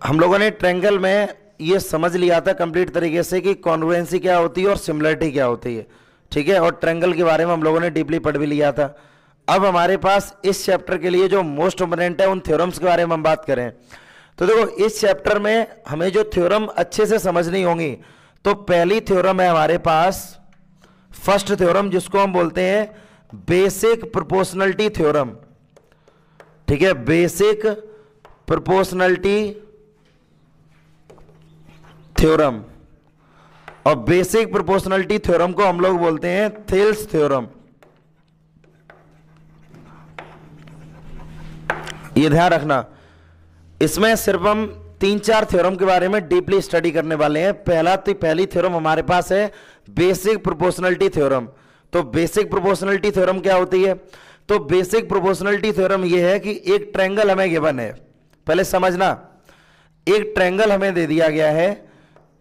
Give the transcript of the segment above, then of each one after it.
हम लोगों ने ट्रायंगल में ये समझ लिया था कंप्लीट तरीके से कि कॉन्ग्रुएंसी क्या होती है और सिमिलरिटी क्या होती है, ठीक है। और ट्रायंगल के बारे में हम लोगों ने डीपली पढ़ भी लिया था। अब हमारे पास इस चैप्टर के लिए जो मोस्ट इंपोर्टेंट है उन थ्योरम्स के बारे में हम बात करें तो देखो, इस चैप्टर में हमें जो थ्योरम अच्छे से समझनी होंगी, तो पहली थ्योरम है हमारे पास फर्स्ट थ्योरम, जिसको हम बोलते हैं बेसिक प्रोपोर्शनलिटी थ्योरम, ठीक है। बेसिक प्रोपोर्शनलिटी थ्योरम, और बेसिक प्रोपोर्शनलिटी थ्योरम को हम लोग बोलते हैं थेल्स थ्योरम। ये ध्यान रखना, इसमें सिर्फ हम 3-4 थ्योरम के बारे में डीपली स्टडी करने वाले हैं। पहली थ्योरम हमारे पास है बेसिक प्रोपोर्शनलिटी थ्योरम। तो बेसिक प्रोपोर्शनलिटी थ्योरम क्या होती है? तो बेसिक प्रोपोर्शनलिटी थ्योरम ये है कि एक ट्रायंगल हमें गिवन है, पहले समझना, एक ट्रायंगल हमें दे दिया गया है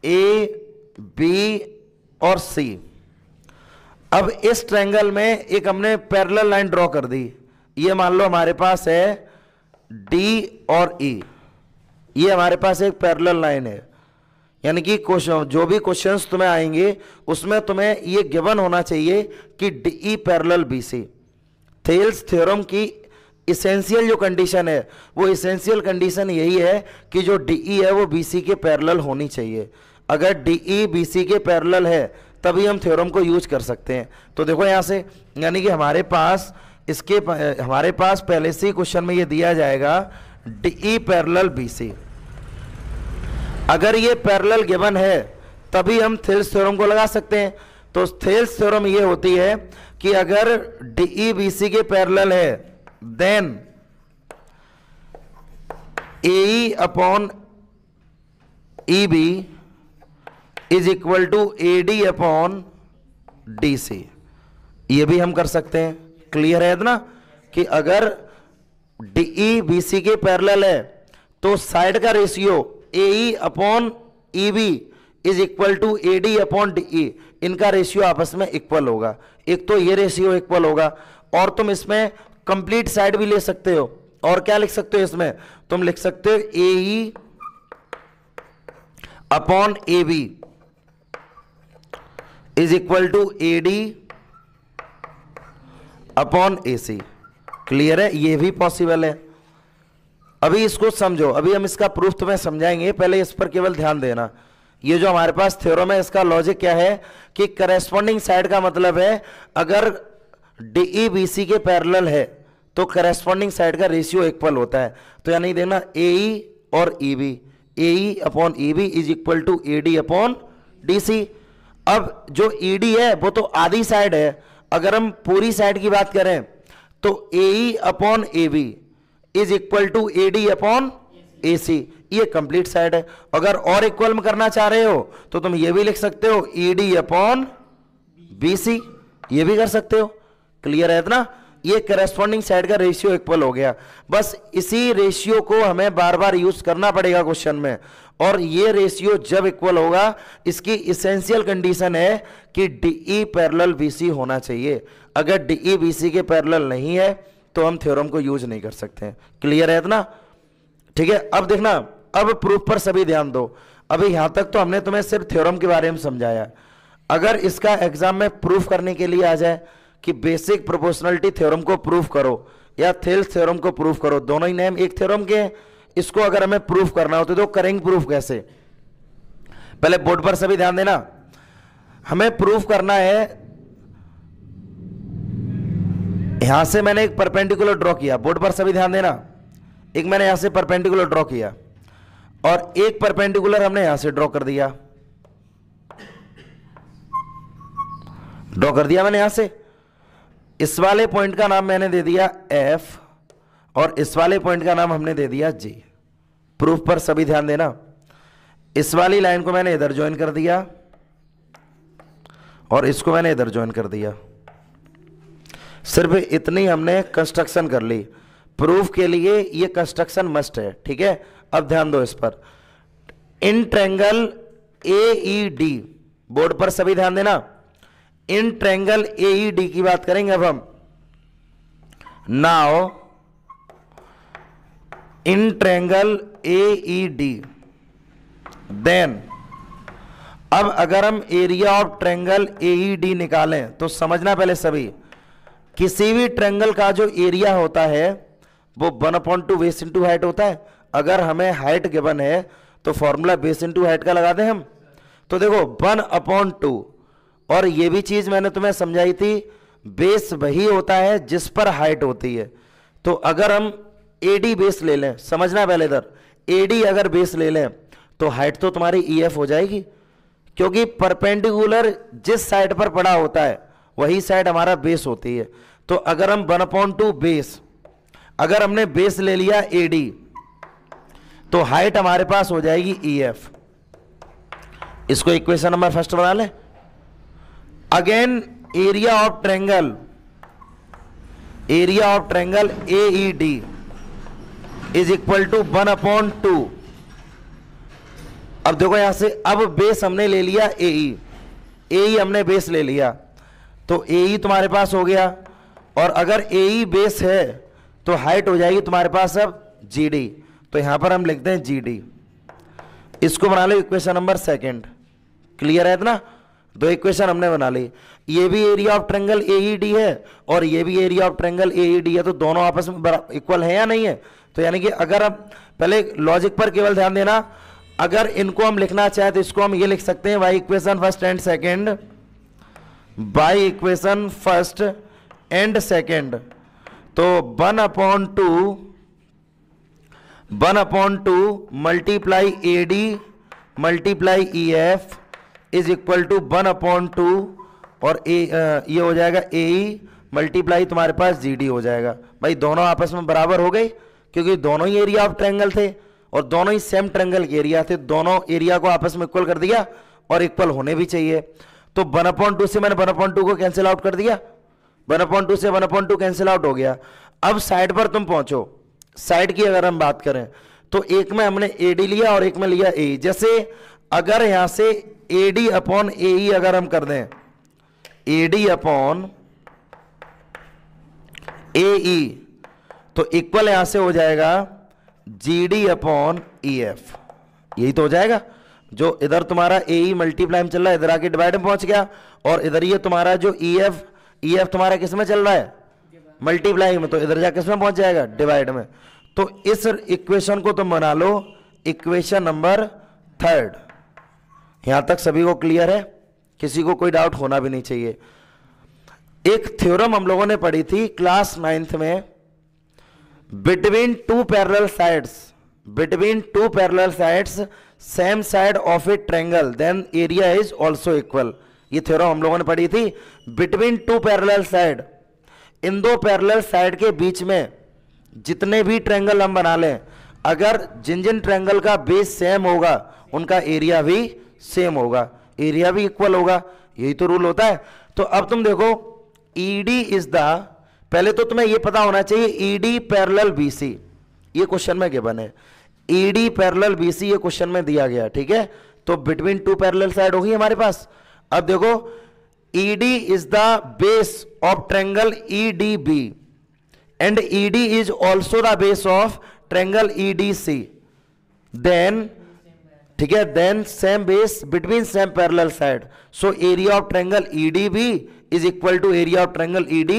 ए, बी और सी। अब इस ट्रायंगल में एक हमने पैरेलल लाइन ड्रॉ कर दी। ये मान लो हमारे पास है डी और ई, ये हमारे पास एक पैरेलल लाइन है। यानी कि क्वेश्चन, जो भी क्वेश्चंस तुम्हें आएंगे उसमें तुम्हें ये गिवन होना चाहिए कि D E parallel B C. Thales theorem की इसेंशियल जो कंडीशन है, वो इसेंशियल कंडीशन यही है कि जो डी ई है वो बी सी के पैरेलल होनी चाहिए। अगर डी ई बी सी के पैरेलल है तभी हम थ्योरम को यूज कर सकते हैं। तो देखो यहां से, यानी कि हमारे पास पहले से ही क्वेश्चन में ये दिया जाएगा D E parallel B C. अगर ये पैरेलल गिवन है तभी हम थेल्स थ्योरम को लगा सकते हैं। तो थेल्स थ्योरम ये होती है कि अगर डी ई बी सी के पैरेलल है then A E upon E B is equal to A D upon D C. ये भी हम कर सकते हैं। क्लियर है ना कि अगर डी ई बी सी के पैरेलल है तो साइड का ratio A E upon E B is equal to A D upon D E, इनका रेशियो आपस में इक्वल होगा। एक तो ये रेशियो इक्वल होगा, और तुम इसमें कंप्लीट साइड भी ले सकते हो। और क्या लिख सकते हो इसमें? तुम लिख सकते हो A E upon A B is equal to A D upon A C. Clear है? ये भी पॉसिबल है। अभी इसको समझो, अभी हम इसका प्रूफ तुम्हें समझाएंगे, पहले इस पर केवल ध्यान देना। ये जो हमारे पास थ्योरम है इसका लॉजिक क्या है कि करेस्पॉन्डिंग साइड का मतलब है अगर डीई बीसी के पैरेलल है तो करेस्पॉन्डिंग साइड का रेशियो इक्वल होता है। तो यानी देना ए ई और E B, A E upon E B is equal to A D upon D C. अब जो ई डी है वो तो आधी साइड है, अगर हम पूरी साइड की बात करें तो A E upon A B is equal to A D upon A C, ये कंप्लीट साइड है। अगर और इक्वल में करना चाह रहे हो तो तुम ये भी लिख सकते हो E D upon B C, ये भी कर सकते हो। क्लियर है ना? ये करेस्पॉन्डिंग साइड का रेशियो इक्वल हो गया। बस इसी रेशियो को हमें बार बार यूज करना पड़ेगा क्वेश्चन में, और ये रेशियो जब इक्वल होगा इसकी इसेंशियल कंडीशन है कि डीई पैरेलल बीसी होना चाहिए। अगर डीई बीसी के पैरेलल नहीं है तो हम थ्योरम को यूज नहीं कर सकते हैं। क्लियर है ना? ठीक है, अब देखना, अब प्रूफ पर सभी ध्यान दो। अभी यहां तक तो हमने तुम्हें सिर्फ थ्योरम के बारे में समझाया। अगर इसका एग्जाम में प्रूफ करने के लिए आ जाए कि बेसिक प्रोपोर्शनलिटी थ्योरम को प्रूफ करो या थेल्स थ्योरम को प्रूफ करो, दोनों ही नेम एक थ्योरम के हैं, इसको अगर हमें प्रूफ करना हो तो करेंगे प्रूफ कैसे? पहले बोर्ड पर सभी ध्यान देना। हमें प्रूफ करना है, यहां से मैंने एक परपेंडिकुलर ड्रॉ किया, बोर्ड पर सभी ध्यान देना। एक मैंने यहां से परपेंडिकुलर ड्रॉ किया और एक परपेंडिकुलर हमने यहां से ड्रॉ कर दिया, ड्रॉ कर दिया मैंने यहां से। इस वाले पॉइंट का नाम मैंने दे दिया F और इस वाले पॉइंट का नाम हमने दे दिया G। प्रूफ पर सभी ध्यान देना। इस वाली लाइन को मैंने इधर ज्वाइन कर दिया और इसको मैंने इधर ज्वाइन कर दिया। सिर्फ इतनी हमने कंस्ट्रक्शन कर ली। प्रूफ के लिए ये कंस्ट्रक्शन मस्ट है, ठीक है? अब ध्यान दो इस पर। इन ट्रायंगल AED, बोर्ड पर सभी ध्यान देना। इन ट्रायंगल AED की बात करेंगे अब हम। Now in triangle AED, then अब अगर हम एरिया ऑफ ट्रायंगल AED निकालें तो समझना पहले सभी, किसी भी ट्रायंगल का जो एरिया होता है वो 1/2 बेस इंटू हाइट होता है। अगर हमें हाइट गिवन है तो फॉर्मूला बेस इंटू हाइट का लगा दें हम। तो देखो 1/2, और ये भी चीज मैंने तुम्हें समझाई थी, बेस वही होता है जिस पर हाइट होती है। तो अगर हम AD बेस ले लें, समझना पहले इधर, AD अगर बेस ले लें तो हाइट तो तुम्हारी EF हो जाएगी, क्योंकि परपेंडिकुलर जिस साइड पर पड़ा होता है वही साइड हमारा बेस होती है। तो अगर हम 1/2 बेस, अगर हमने बेस ले लिया AD, तो हाइट हमारे पास हो जाएगी EF। इसको इक्वेशन नंबर फर्स्ट बना लें। Again area of triangle AED is equal to 1/2। अब देखो यहां से, अब बेस हमने ले लिया AE हमने बेस ले लिया, तो AE तुम्हारे पास हो गया। और अगर AE बेस है तो हाइट हो जाएगी तुम्हारे पास अब GD, तो यहां पर हम लिखते हैं GD। इसको बना लो इक्वेशन नंबर सेकंड। क्लियर है इतना? दो इक्वेशन हमने बना ली। ये भी एरिया ऑफ ट्रायंगल AED है और ये भी एरिया ऑफ ट्रायंगल AED है, तो दोनों आपस में इक्वल है या नहीं है? तो यानी कि अगर हम पहले लॉजिक पर केवल ध्यान देना, अगर इनको हम लिखना चाहें तो इसको हम ये लिख सकते हैं by equation first and second, by equation first and second. तो 1/2 multiply AD multiply EF is equal to 1/2, और ये हो जाएगा AE मल्टीप्लाई तुम्हारे पास GD हो जाएगा। भाई दोनों आपस में बराबर हो गई, क्योंकि दोनों ही एरिया ऑफ ट्रायंगल थे और दोनों ही सेम ट्रायंगल के एरिया थे, दोनों एरिया को आपस में इक्वल कर दिया और इक्वल होने भी चाहिए। तो 1/2 से मैंने 1/2 को कैंसिल आउट कर दिया, 1/2 से 1/2 कैंसिल आउट हो गया। अब साइड पर तुम पहुंचो, साइड की अगर हम बात करें तो एक में हमने AD लिया और एक में लिया AE। जैसे अगर यहां से AD अपॉन AE अगर हम कर दें, AD अपॉन AE, तो इक्वल यहां से हो जाएगा GD अपॉन EF। यही तो हो जाएगा। जो इधर तुम्हारा AE मल्टीप्लाई में चल रहा है, इधर आके डिवाइड में पहुंच गया, और इधर ये तुम्हारा जो EF तुम्हारा किस में चल रहा है? मल्टीप्लाई में, तो इधर जाके किस में पहुंच जाएगा? डिवाइड में। तो इस इक्वेशन को तुम बना लो इक्वेशन नंबर थर्ड। यहां तक सभी को क्लियर है? किसी को कोई डाउट होना भी नहीं चाहिए। एक थ्योरम हम लोगों ने पढ़ी थी क्लास 9th में, between two parallel sides same side of a triangle then area is also equal. ये थ्योरम हम लोगों ने पढ़ी थी। बिटवीन टू पैरेलल साइड, इन दो पैरेलल साइड के बीच में जितने भी ट्रायंगल हम बना लें, अगर जिन जिन ट्रायंगल का बेस सेम होगा उनका एरिया भी सेम होगा, एरिया भी इक्वल होगा। यही तो रूल होता है। तो अब तुम देखो, ED इज द, पहले तो तुम्हें यह पता होना चाहिए ED पैरेलल BC, ये क्वेश्चन में गिवन है। ED पैरेलल BC ये क्वेश्चन में दिया गया, ठीक है। तो बिटवीन टू पैरेलल साइड होगी हमारे पास। अब देखो, ED is the base of triangle EDB and ED is also the base of triangle EDC। Then, ठीक है, then same base between same parallel side, so area of triangle EDB is equal to area of triangle ED।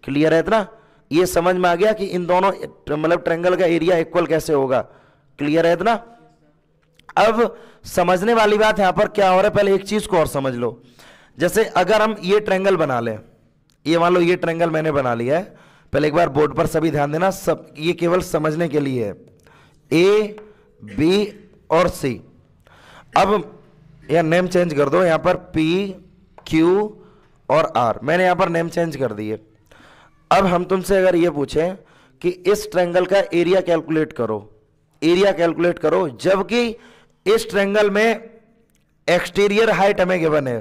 Clear है इतना? ये समझ में आ गया कि इन दोनों मतलब ट्रायंगल का एरिया इक्वल कैसे होगा। क्लियर है इतना? अब समझने वाली बात यहां पर क्या हो रहा है, पहले एक चीज को और समझ लो। जैसे अगर हम ये ट्रायंगल बना लें, ये मान लो ये ट्रायंगल मैंने बना लिया है, पहले एक बार बोर्ड पर सभी ध्यान देना, सब ये केवल समझने के लिए है। A, B और C। अब यह नेम चेंज कर दो, यहां पर P, Q और R, मैंने यहां पर नेम चेंज कर दिए। अब हम तुमसे अगर ये पूछें कि इस ट्रायंगल का एरिया कैलकुलेट करो, एरिया कैलकुलेट करो, जबकि इस ट्रायंगल में एक्सटीरियर हाइट हमें गिवन है,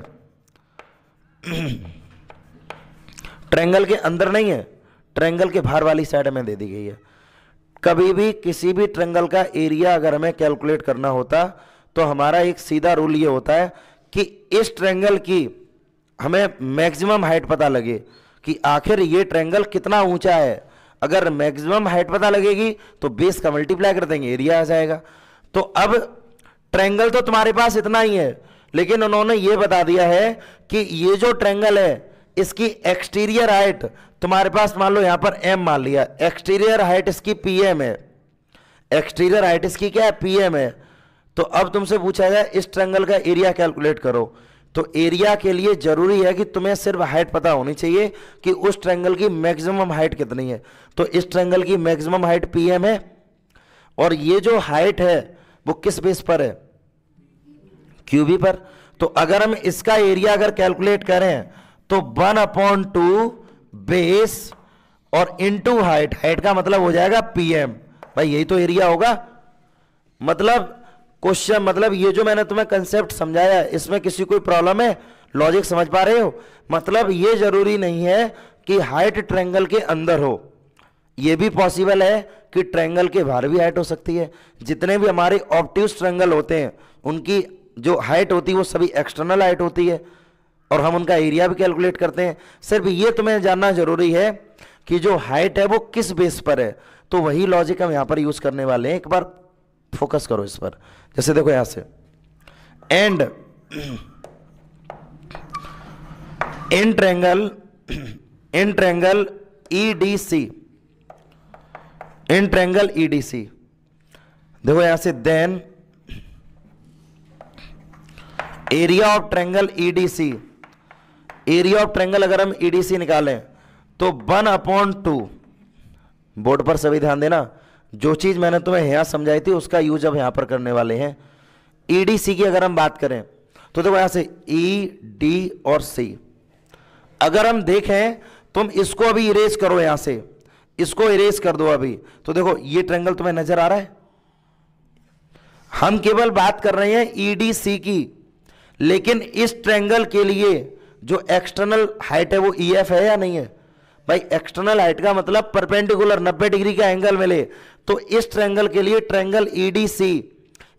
ट्रायंगल के अंदर नहीं है, ट्रायंगल के बाहर वाली साइड हमें दे दी गई है। कभी भी किसी भी ट्रायंगल का एरिया अगर हमें कैलकुलेट करना होता तो हमारा एक सीधा रूल ये होता है कि इस ट्रायंगल की हमें मैक्सिमम हाइट पता लगे कि आखिर ये ट्रायंगल कितना ऊंचा है। अगर मैक्सिमम हाइट पता लगेगी तो बेस का मल्टीप्लाई कर देंगे, एरिया आ जाएगा। तो अब ट्रायंगल तो तुम्हारे पास इतना ही है, लेकिन उन्होंने ये बता दिया है कि ये जो ट्रायंगल है इसकी एक्सटीरियर हाइट तुम्हारे पास मान लो यहां पर m मान लिया, एक्सटीरियर हाइट इसकी pm है, एक्सटीरियर हाइट इसकी क्या है, pm है। तो अब तुमसे पूछा जाए इस ट्रायंगल का एरिया कैलकुलेट करो, तो एरिया के लिए जरूरी है कि तुम्हें सिर्फ हाइट पता होनी चाहिए कि उस ट्रायंगल की मैक्सिमम हाइट कितनी है। तो इस ट्रायंगल की मैक्सिमम हाइट pm है, और ये जो हाइट है वो किस बेस पर है, QB पर। तो अगर हम इसका एरिया अगर कैलकुलेट करें तो 1/2 बेस और इनटू हाइट, हाइट का मतलब हो जाएगा pm, भाई यही तो एरिया होगा। मतलब क्वेश्चन, मतलब ये जो मैंने तुम्हें कंसेप्ट समझाया इसमें किसी कोई प्रॉब्लम है, लॉजिक समझ पा रहे हो। मतलब ये जरूरी नहीं है कि हाइट ट्रायंगल के अंदर हो, ये भी पॉसिबल है कि ट्रायंगल के बाहर भी हाइट हो सकती है। जितने भी हमारे ऑब्ट्यूज ट्रायंगल होते हैं उनकी जो हाइट होती है वो सभी एक्सटर्नल हाइट होती है, और हम उनका एरिया भी कैलकुलेट करते हैं। सिर्फ ये तुम्हें जानना जरूरी है कि जो हाइट है वो किस बेस पर है, तो वही लॉजिक हम यहां पर यूज करने वाले हैं। एक बार फोकस करो इस पर। जैसे देखो यहां से and in triangle EDC, in triangle EDC देखो यहां से, then area of triangle EDC, area of triangle अगर हम EDC निकालें तो 1/2, बोर्ड पर सभी ध्यान देना, जो चीज मैंने तुम्हें यहां समझाई थी उसका यूज अब यहां पर करने वाले हैं। EDC की अगर हम बात करें तो देखो यहां से E, D और C, अगर हम देखें तुम इसको अभी इरेज करो, यहां से इसको इरेज कर दो अभी, तो देखो ये ट्रायंगल तुम्हें नजर आ रहा है। हम केवल बात कर रहे हैं EDC की, लेकिन इस ट्रायंगल के लिए जो एक्सटर्नल हाइट है वो EF है या नहीं है। भाई एक्सटर्नल हाइट का मतलब परपेंडिकुलर 90 डिग्री का एंगल मिले, तो इस ट्रायंगल के लिए ट्रायंगल EDC,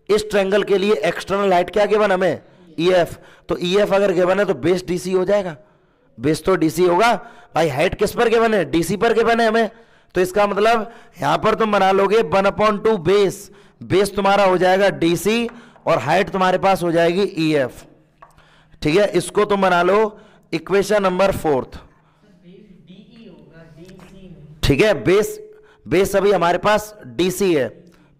इस ट्रायंगल के लिए एक्सटर्नल हाइट क्या गिवन हमें, EF। तो EF अगर गिवन है तो बेस DC हो जाएगा, बेस तो DC होगा। भाई हाइट किस पर गिवन है, DC पर गिवन है हमें, तो इसका मतलब यहां पर तुम बना लोगे 1/2 बेस, बेस तुम्हारा हो जाएगा DC और हाइट तुम्हारे पास हो जाएगी EF। ठीक है, इसको तुम बना लो इक्वेशन नंबर 4। ठीक है, बेस अभी हमारे पास DC है,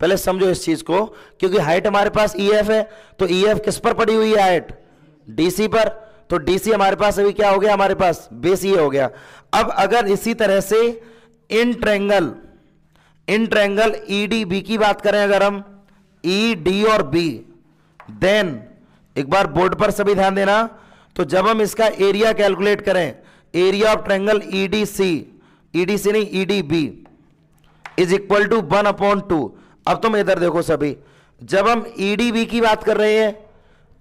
पहले समझो इस चीज को, क्योंकि हाइट हमारे पास EF है, तो EF किस पर पड़ी हुई है, हाइट DC पर, तो DC हमारे पास अभी क्या हो गया, हमारे पास बेस ये हो गया। अब अगर इसी तरह से इन ट्रायंगल EDB की बात करें, अगर हम ED और B, देन एक बार बोर्ड पर सभी ध्यान देना, तो जब हम इसका एरिया कैलकुलेट करें, एरिया ऑफ ट्रायंगल EDC नहीं EDB इज इक्वल टू 1/2। अब तुम इधर देखो सभी, जब हम EDB की बात कर रहे हैं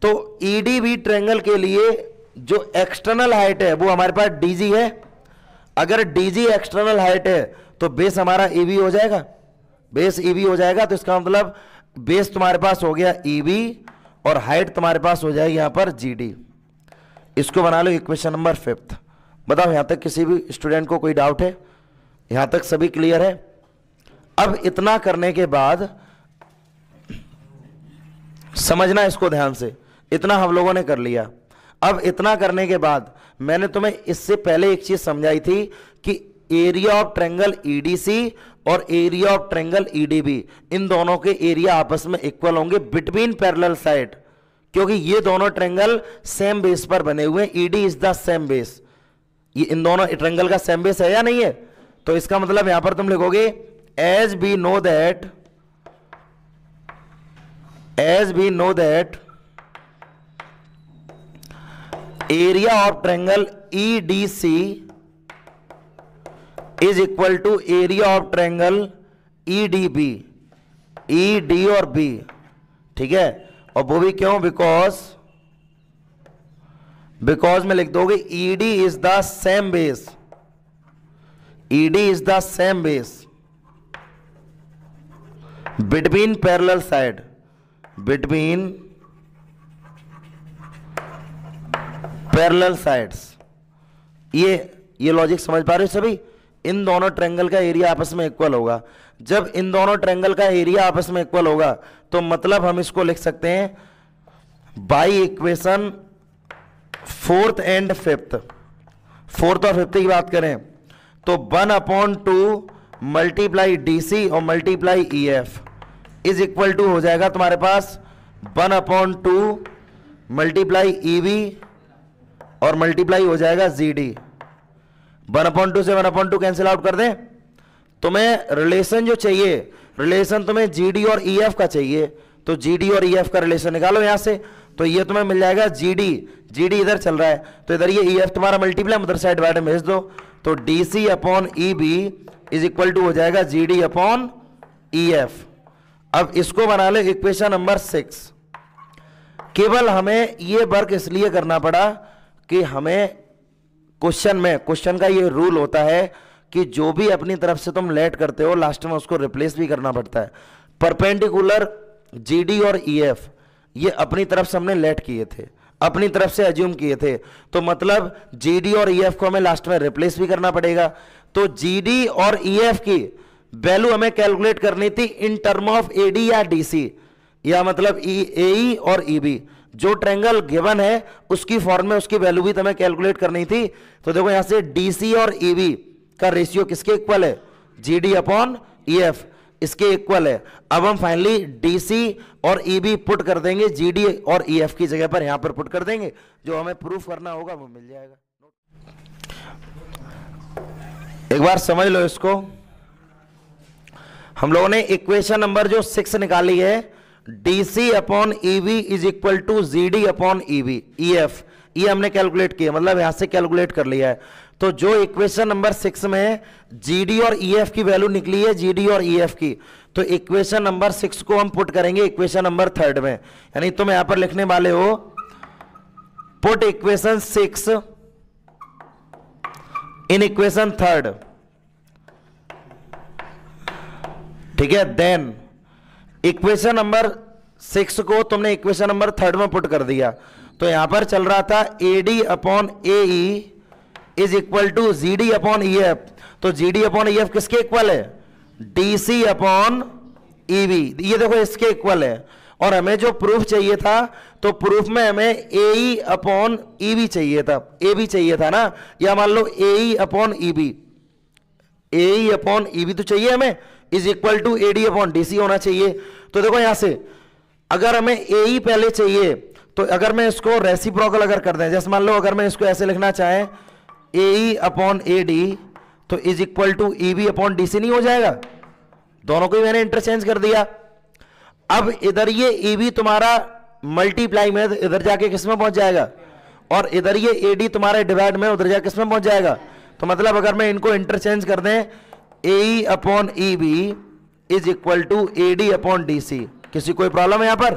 तो EDB ट्रायंगल के लिए जो एक्सटर्नल हाइट है वो हमारे पास DG है। अगर DG एक्सटर्नल हाइट है तो बेस हमारा EB हो जाएगा, बेस EB हो जाएगा। तो इसका मतलब बेस तुम्हारे पास हो गया EB और हाइट तुम्हारे पास हो जाएगी यहां पर GD। इसको बना लो इक्वेशन नंबर 5। बताओ यहां तक किसी भी स्टूडेंट को कोई डाउट है, यहां तक सभी क्लियर है। अब इतना करने के बाद समझना इसको ध्यान से, इतना हम लोगों ने कर लिया। अब इतना करने के बाद मैंने तुम्हें इससे पहले एक चीज समझाई थी कि एरिया ऑफ ट्रायंगल EDC और एरिया ऑफ ट्रायंगल EDB, इन दोनों के एरिया आपस में इक्वल होंगे बिटवीन पैरेलल साइड, क्योंकि ये दोनों ट्रायंगल सेम बेस पर बने हुए हैं। ED is the same base, ये इन दोनों ट्रायंगल का सेम बेस है या नहीं है। तो इसका मतलब यहां पर तुम लिखोगे as we know that area of triangle EDC is equal to area of triangle EDB, ED और B। ठीक है, और वो भी क्यों, बिकॉज में लिख दोगे ED is the same base, ED is the same base between parallel side, between parallel sides. ये लॉजिक समझ पा रहे हो सभी। इन दोनों ट्रायंगल का एरिया आपस में इक्वल होगा। जब इन दोनों ट्रायंगल का एरिया आपस में इक्वल होगा तो मतलब हम इसको लिख सकते हैं by equation fourth and fifth. Fourth और फिफ्थ की बात करें तो 1/2 मल्टीप्लाई DC और multiply EF is equal to हो जाएगा तुम्हारे पास 1/2 मल्टीप्लाई EB और मल्टीप्लाई हो जाएगा GD। 1/2 से 1/2 कैंसिल आउट कर दें। तुम्हें रिलेशन जो चाहिए, रिलेशन तुम्हें GD और EF का चाहिए, तो GD और EF का रिलेशन निकालो यहां से। तो ये तुम्हें मिल जाएगा GD इधर चल रहा है तो इधर ये EF तुम्हारा मल्टीप्लाई उधर साइड डिवाइड में भेज दो, तो DC upon EB is equal to हो जाएगा GD अपॉन EF। अब इसको बना ले इक्वेशन नंबर 6। केवल हमें ये वर्क इसलिए करना पड़ा कि हमें क्वेश्चन का ये रूल होता है कि जो भी अपनी तरफ से तुम लेट करते हो लास्ट में उसको रिप्लेस भी करना पड़ता है। परपेंडिकुलर GD और EF ये अपनी तरफ से हमने लेट किए थे, अपनी तरफ से एज्यूम किए थे, तो मतलब GD और EF को हमें लास्ट में रिप्लेस भी करना पड़ेगा। तो GD और EF की वैल्यू हमें कैलकुलेट करनी थी इन टर्म ऑफ AD या DC, या मतलब AE और EB। जो ट्रायंगल गिवन है उसकी फॉर्म में उसकी वैल्यू भी हमें कैलकुलेट करनी थी। तो देखो यहां से DC और EB का रेशियो किसके इक्वल है? GD अपॉन EF इसके इक्वल है। अब हम फाइनली DC और EB पुट कर देंगे, GD और EF की जगह पर यहां पर पुट कर देंगे, जो हमें प्रूफ करना होगा वो मिल जाएगा। एक बार समझ लो इसको। हम लोगों ने इक्वेशन नंबर जो 6 निकाली है, DC upon EB is equal to GD upon EF, ये हमने कैलकुलेट किया, मतलब यहां से कैलकुलेट कर लिया है। तो जो इक्वेशन नंबर 6 में GD और EF की वैल्यू निकली है, GD और EF की, तो इक्वेशन नंबर 6 को हम पुट करेंगे इक्वेशन नंबर 3 में। यानी तुम यहां पर लिखने वाले हो पुट इक्वेशन 6 इन इक्वेशन 3, ठीक है। देन इक्वेशन नंबर 6 को तुमने इक्वेशन नंबर 3 में पुट कर दिया, तो यहां पर चल रहा था AD upon AE is equal to GD upon EF। तो GD अपॉन EF किसके इक्वल है? DC अपॉन EB, ये देखो इसके इक्वल है। और हमें जो प्रूफ चाहिए था, तो प्रूफ में हमें AE अपॉन EB चाहिए था, AB चाहिए था ना, या मान लो AE upon EB, AE upon EB तो चाहिए हमें, is equal to AD upon DC होना चाहिए। तो देखो यहां से अगर हमें AE पहले चाहिए, तो अगर मैं इसको रेसिप्रोकल अगर कर दें, जैसे मान लो अगर मैं इसको ऐसे लिखना चाहें AE अपॉन AD, तो is equal to EB upon DC नहीं हो जाएगा? दोनों को ही मैंने इंटरचेंज कर दिया। अब इधर ये EB तुम्हारा मल्टीप्लाई में इधर जाके किस में पहुंच जाएगा, और इधर ये AD तुम्हारे डिवाइड में उधर जाके किस में पहुंच जाएगा। तो मतलब अगर मैं इनको इंटरचेंज कर दें, AE upon EB is equal to AD upon DC, किसी कोई प्रॉब्लम है यहां पर?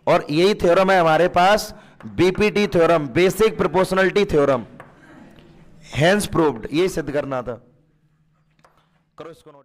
और यही थ्योरम है हमारे पास BPT theorem, basic proportionality theorem, hence proved. ये सिद्ध करना था। करो इसको नोट।